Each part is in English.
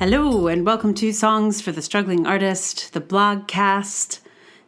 Hello, and welcome to Songs for the Struggling Artist, the blogcast.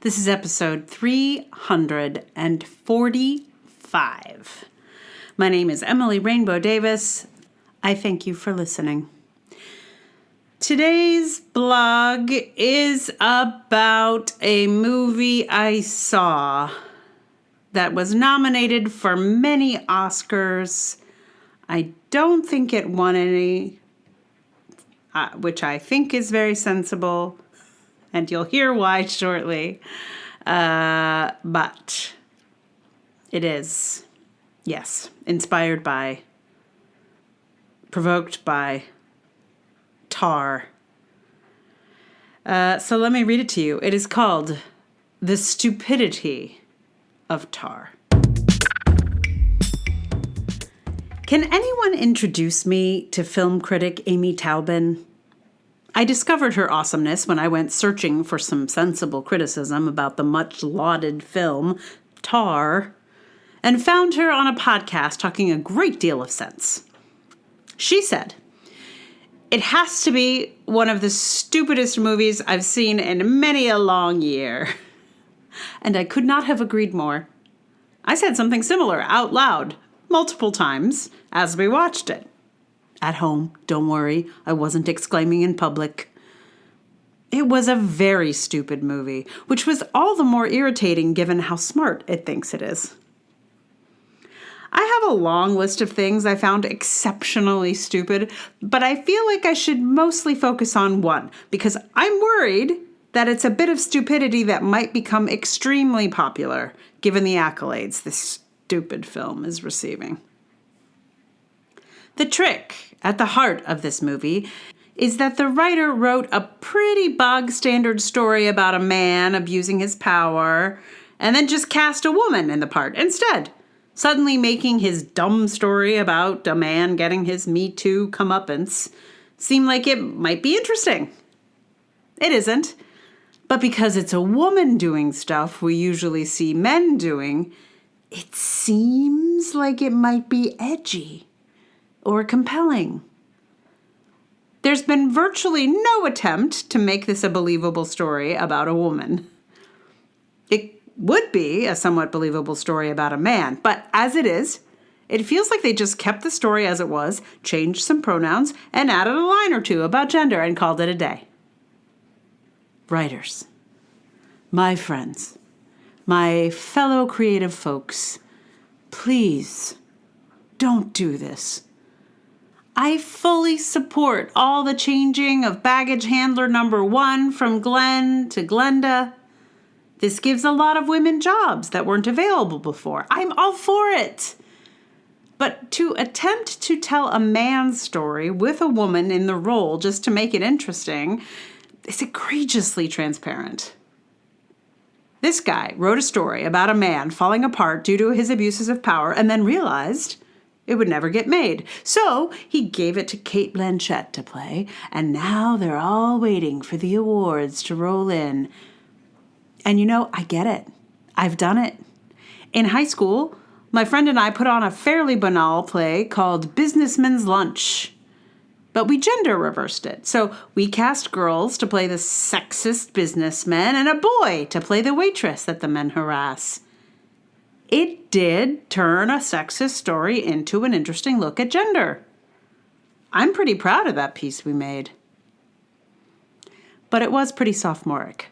This is episode 345. My name is Emily Rainbow Davis. I thank you for listening. Today's blog is about a movie I saw that was nominated for many Oscars. I don't think it won any, which I think is very sensible, and you'll hear why shortly. But it is, yes, inspired by, provoked by Tár. So let me read it to you. It is called The Stupidity of Tár. Can anyone introduce me to film critic Amy Taubin? I discovered her awesomeness when I went searching for some sensible criticism about the much-lauded film Tár, and found her on a podcast talking a great deal of sense. She said, "It has to be one of the stupidest movies I've seen in many a long year." And I could not have agreed more. I said something similar out loud multiple times as we watched it. At home, don't worry, I wasn't exclaiming in public. It was a very stupid movie, which was all the more irritating given how smart it thinks it is. I have a long list of things I found exceptionally stupid, but I feel like I should mostly focus on one, because I'm worried that it's a bit of stupidity that might become extremely popular, given the accolades this stupid film is receiving. The trick at the heart of this movie is that the writer wrote a pretty bog-standard story about a man abusing his power, and then just cast a woman in the part instead, suddenly making his dumb story about a man getting his Me Too comeuppance seem like it might be interesting. It isn't, but because it's a woman doing stuff we usually see men doing, it seems like it might be edgy or compelling. There's been virtually no attempt to make this a believable story about a woman. It would be a somewhat believable story about a man, but as it is, it feels like they just kept the story as it was, changed some pronouns, and added a line or two about gender and called it a day. Writers, my friends, my fellow creative folks, please don't do this. I fully support all the changing of baggage handler number 1 from Glenn to Glenda. This gives a lot of women jobs that weren't available before. I'm all for it. But to attempt to tell a man's story with a woman in the role just to make it interesting is egregiously transparent. This guy wrote a story about a man falling apart due to his abuses of power and then realized it would never get made. So he gave it to Cate Blanchett to play, and now they're all waiting for the awards to roll in. And you know, I get it. I've done it. In high school, my friend and I put on a fairly banal play called Businessman's Lunch. But we gender reversed it. So we cast girls to play the sexist businessmen and a boy to play the waitress that the men harass. It did turn a sexist story into an interesting look at gender. I'm pretty proud of that piece we made. But it was pretty sophomoric.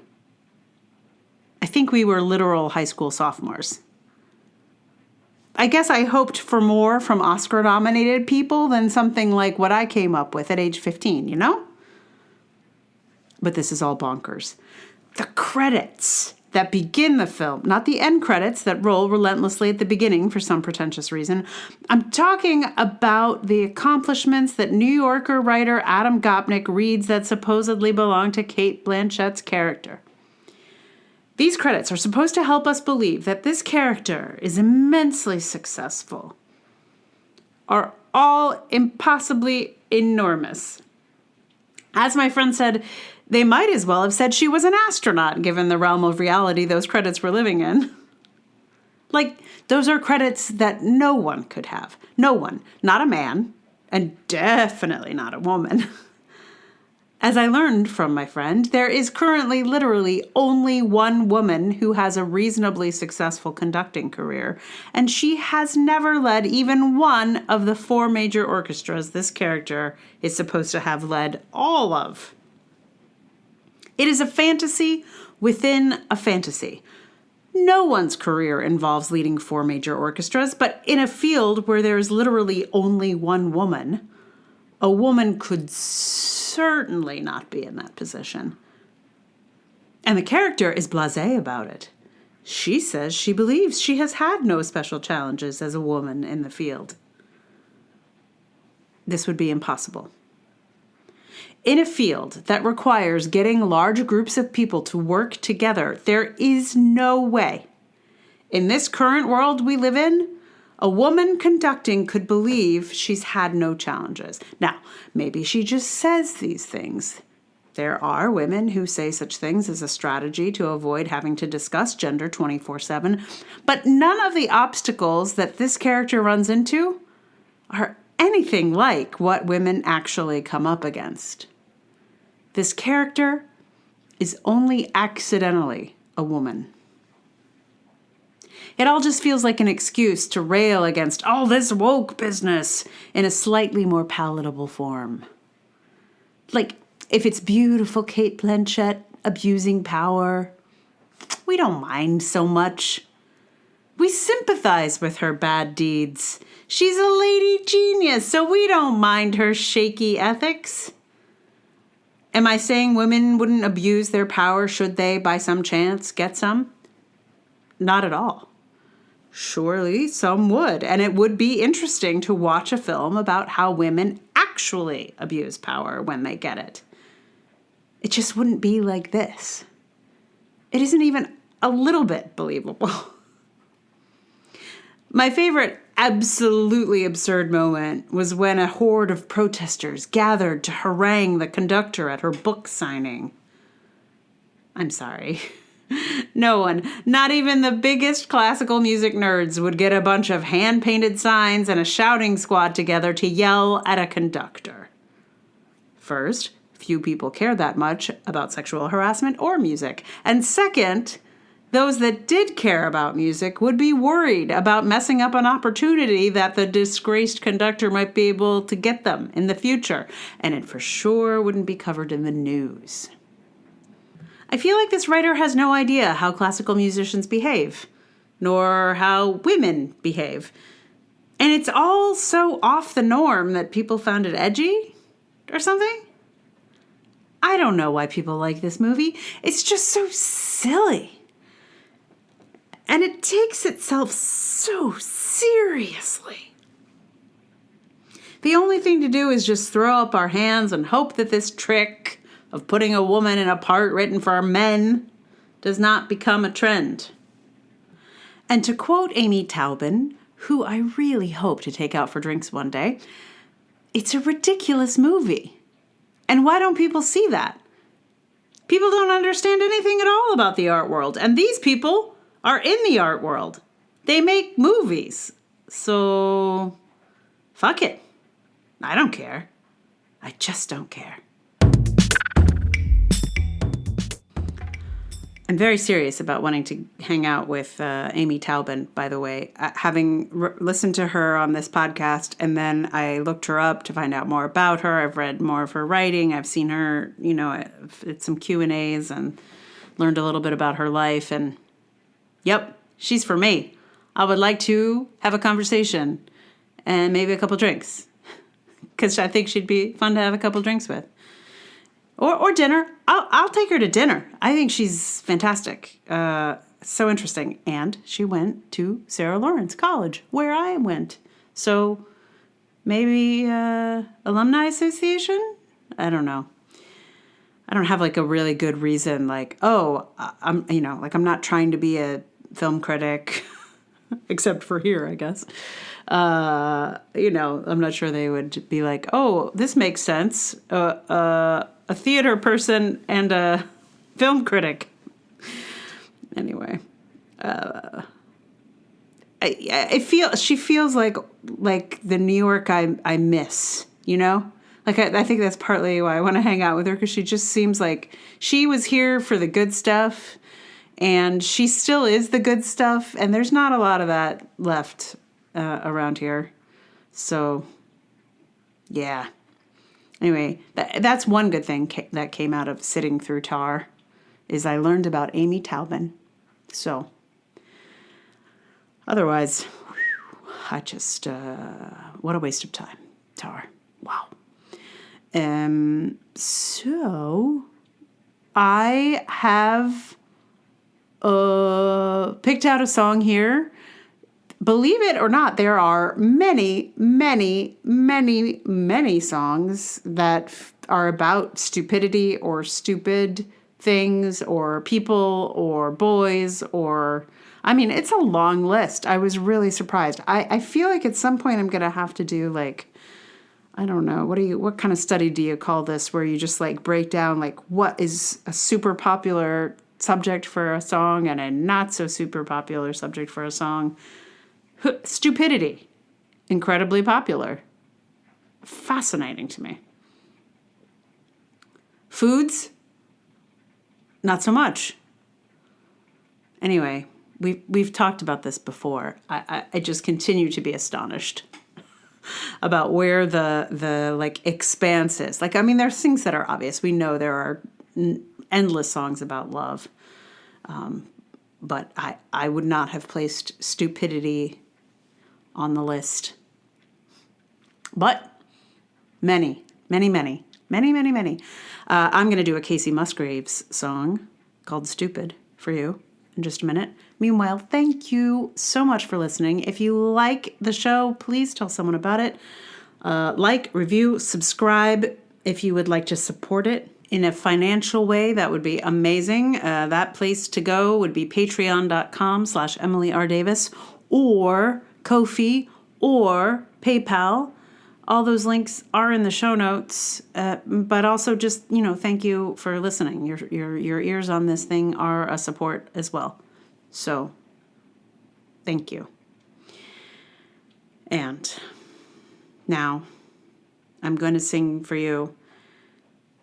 I think we were literal high school sophomores. I guess I hoped for more from Oscar-nominated people than something like what I came up with at age 15, you know? But this is all bonkers. The credits that begin the film, not the end credits that roll relentlessly at the beginning for some pretentious reason. I'm talking about the accomplishments that New Yorker writer Adam Gopnik reads that supposedly belong to Cate Blanchett's character. These credits are supposed to help us believe that this character is immensely successful, are all impossibly enormous. As my friend said, they might as well have said she was an astronaut, given the realm of reality those credits were living in. Like, those are credits that no one could have. No one. Not a man, and definitely not a woman. As I learned from my friend, there is currently literally only one woman who has a reasonably successful conducting career, and she has never led even one of the 4 major orchestras this character is supposed to have led all of. It is a fantasy within a fantasy. No one's career involves leading 4 major orchestras, but in a field where there is literally only one woman, a woman could certainly not be in that position. And the character is blasé about it. She says she believes she has had no special challenges as a woman in the field. This would be impossible. In a field that requires getting large groups of people to work together, there is no way. In this current world we live in, a woman conducting could believe she's had no challenges. Now, maybe she just says these things. There are women who say such things as a strategy to avoid having to discuss gender 24/7, but none of the obstacles that this character runs into are anything like what women actually come up against. This character is only accidentally a woman. It all just feels like an excuse to rail against all this woke business in a slightly more palatable form. Like, if it's beautiful Cate Blanchett abusing power, we don't mind so much. We sympathize with her bad deeds. She's a lady genius, so we don't mind her shaky ethics. Am I saying women wouldn't abuse their power should they, by some chance, get some? Not at all. Surely some would, and it would be interesting to watch a film about how women actually abuse power when they get it. It just wouldn't be like this. It isn't even a little bit believable. My favorite absolutely absurd moment was when a horde of protesters gathered to harangue the conductor at her book signing. I'm sorry. No one, not even the biggest classical music nerds, would get a bunch of hand-painted signs and a shouting squad together to yell at a conductor. First, few people care that much about sexual harassment or music. And second, those that did care about music would be worried about messing up an opportunity that the disgraced conductor might be able to get them in the future. And it for sure wouldn't be covered in the news. I feel like this writer has no idea how classical musicians behave, nor how women behave. And it's all so off the norm that people found it edgy or something. I don't know why people like this movie. It's just so silly. And it takes itself so seriously. The only thing to do is just throw up our hands and hope that this trick of putting a woman in a part written for men does not become a trend. And to quote Amy Taubin, who I really hope to take out for drinks one day, it's a ridiculous movie. And why don't people see that? People don't understand anything at all about the art world. And these people are in the art world. They make movies. So, fuck it. I don't care. I just don't care. I'm very serious about wanting to hang out with Amy Taubin, by the way. Having listened to her on this podcast, and then I looked her up to find out more about her. I've read more of her writing. I've seen her, at some Q&As and learned a little bit about her life. And, yep, she's for me. I would like to have a conversation and maybe a couple drinks, because I think she'd be fun to have a couple drinks with. Or dinner. I'll take her to dinner. I think she's fantastic. So interesting. And she went to Sarah Lawrence College, where I went. So maybe alumni association? I don't know. I don't have like a really good reason. Like, I'm not trying to be a film critic, except for here, I guess. I'm not sure they would be like, oh, this makes sense. A theater person and a film critic. Anyway, she feels like the New York I miss, Like, I think that's partly why I want to hang out with her, because she just seems like she was here for the good stuff, and she still is the good stuff, and there's not a lot of that left around here. So, yeah. Anyway, that's one good thing that came out of sitting through Tár, is I learned about Amy Taubin. So, otherwise, I just, what a waste of time. Tár. Wow. So I have picked out a song here. Believe it or not, there are many, many, many, many songs that are about stupidity or stupid things or people or boys or... I mean, it's a long list. I was really surprised. I feel like at some point I'm going to have to do like... I don't know. What kind of study do you call this, where you just like break down like what is a super popular subject for a song and a not so super popular subject for a song? Stupidity. Incredibly popular. Fascinating to me. Foods? Not so much. Anyway, we've talked about this before. I just continue to be astonished about where the like expanse is. Like, I mean, there's things that are obvious. We know there are endless songs about love. But I would not have placed stupidity on the list. But many. I'm going to do a Casey Musgraves song called Stupid for you in just a minute. Meanwhile, thank you so much for listening. If you like the show, please tell someone about it. Like, review, subscribe if you would like to support it in a financial way. That would be amazing. That place to go would be patreon.com/Emily R. Davis or Ko-fi or PayPal. All those links are in the show notes, but also just, thank you for listening. Your ears on this thing are a support as well. So, thank you. And now, I'm going to sing for you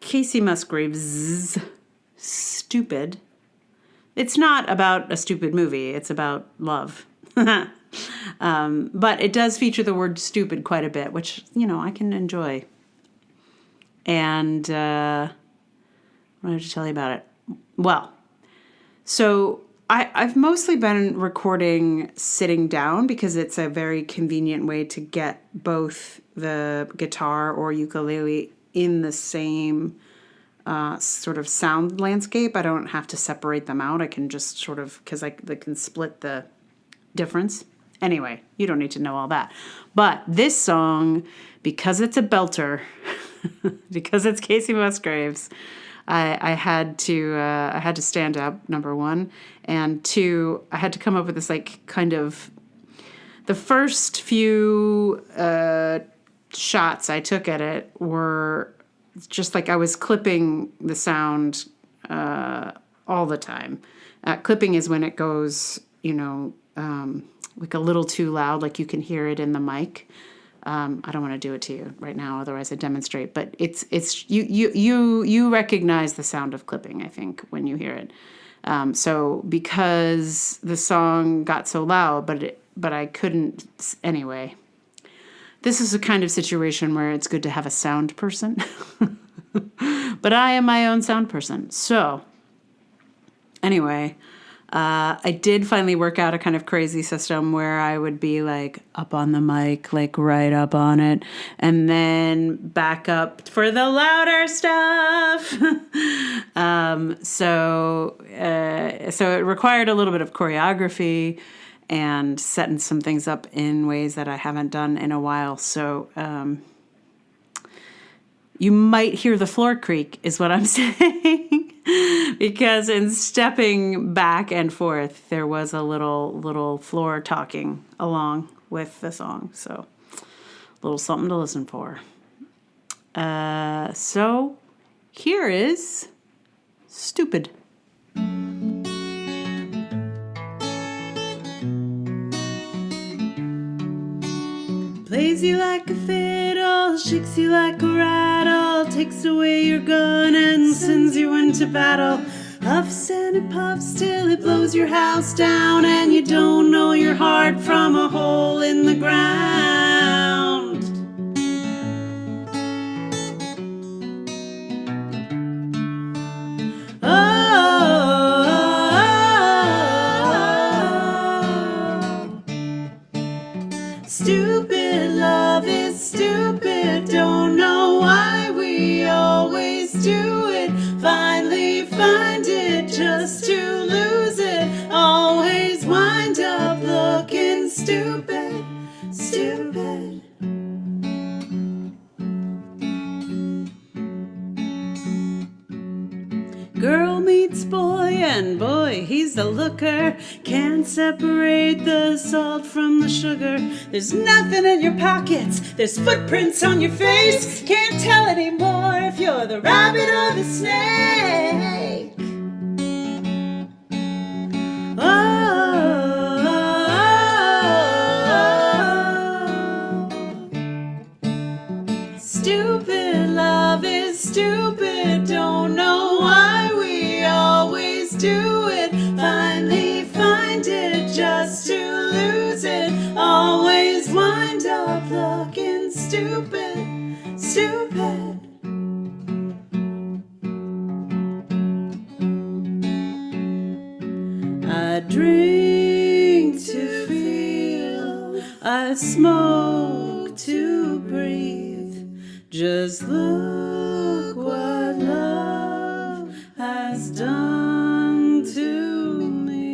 Casey Musgraves' Stupid. It's not about a stupid movie. It's about love. But it does feature the word stupid quite a bit, which, I can enjoy. And what did I tell you about it? Well, so I've mostly been recording sitting down because it's a very convenient way to get both the guitar or ukulele in the same sort of sound landscape. I don't have to separate them out. I can just sort of, because I can split the difference. Anyway, you don't need to know all that. But this song, because it's a belter, because it's Casey Musgraves, I had to stand up, number one, and two, I had to come up with this like kind of the first few shots I took at it were just like I was clipping the sound all the time. Clipping is when it goes, like a little too loud, like you can hear it in the mic. I don't want to do it to you right now, otherwise I demonstrate. But it's you recognize the sound of clipping, I think, when you hear it. So because the song got so loud, but I couldn't anyway. This is a kind of situation where it's good to have a sound person. But I am my own sound person. So anyway, I did finally work out a kind of crazy system where I would be like up on the mic, like right up on it, and then back up for the louder stuff. So it required a little bit of choreography and setting some things up in ways that I haven't done in a while. So you might hear the floor creak is what I'm saying. Because in stepping back and forth, there was a little floor talking along with the song. So a little something to listen for. So here is Stupid. Plays you like a fiddle, shakes you like a rag. takes away your gun and sends you into battle. Huffs and it puffs till it blows your house down, and you don't know your heart from a hole in the ground. Stupid love is stupid, don't know why we always do it. Finally find it just to lose it. Always wind up looking stupid, stupid. Girl meets boy, and boy, he's the looker. Can't separate the salt from the sugar. There's nothing in your pockets, there's footprints on your face. Can't tell anymore if you're the rabbit or the snake. Stupid love is stupid, don't know why we always do it. Finally find it just to lose it. Always wind up looking stupid, stupid. I drink to feel, I smoke to breathe. Just look what love has done to me.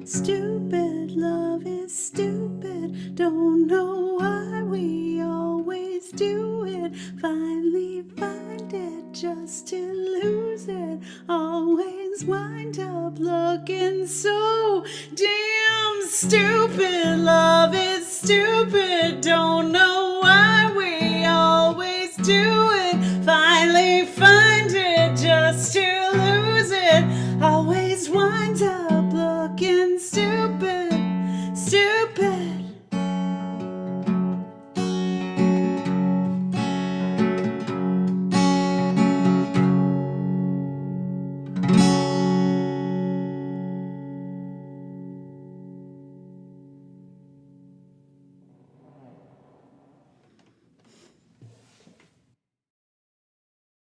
Stupid love is stupid, don't know why we always do it. Finally find it just to lose it. Always wind up looking so damn stupid. Love is stupid, don't know why we always do it. Finally find it just to lose it. Always wind up